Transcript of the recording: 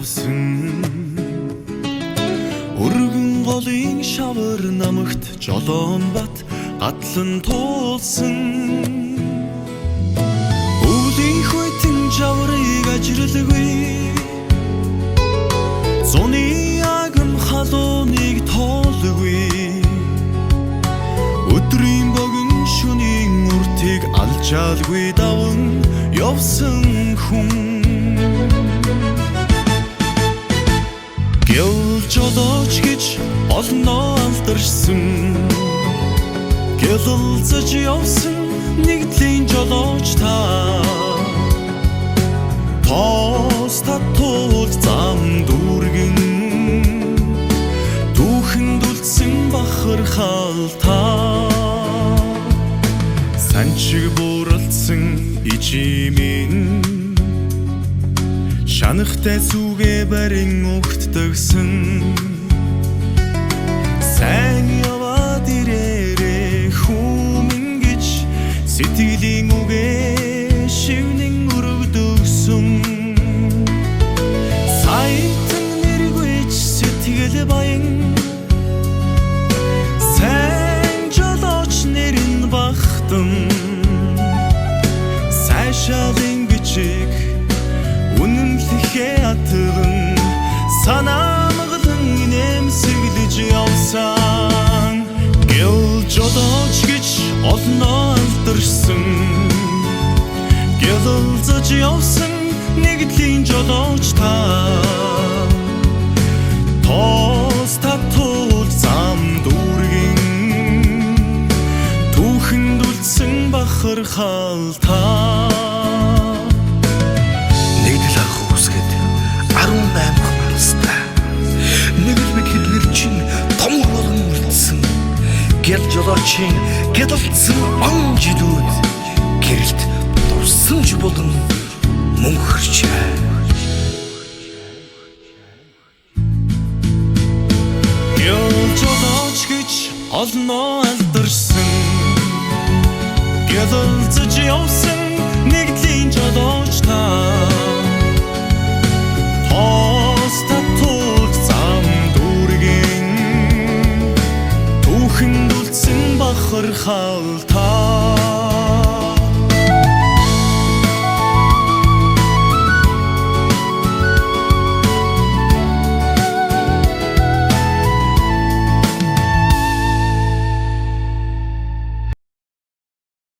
явсан өргөн голын шавар намагт жолоон бат гатлан туулсан өвлийн хүйтэн жаврыг ажирлгүй зуны агам халууныг тоолгүй өдрийн богино шөнийн үртийг алжаалгүй даван явсан хүн гэл жолооч гэж олноо алдарсан гэлэлцэж явсан нэгдлийн жолооч та тоос татуул зам дүүргэн түүхэнд үлдсэн бахархал та санчиг бууралдсан ичимийн шанахтай зүгээ барин угтдагсан сайн яваад ирээрээ хүмүн гэж сэтгэлийн үгээ шивнэн өргөдөгсөн сайтан нэргүйч сэтгэл баян сайн жолооч нэрэн бахтан сайшаалын бичиг үнэмлэхээ атган санаамглан нэмсэглэж явсан гэл жолооч гэж олноо алдарсан гэлэлцэж явсан нэгдлийн жолооч та тоос татуул зам дүүргэн түүхэнд үлдсэн бахархал та 18 настай нэг л мэдлэр чинь том болон үлдсэн гэл жолоочийн гэдэлцсэн он жилүүд гэрэлт дурсан ч болон мөнхөрчээ гэл жолооч гэж олноо алдарсан гэдэлцэж явсан нэгдлийн жолооч та бахархал та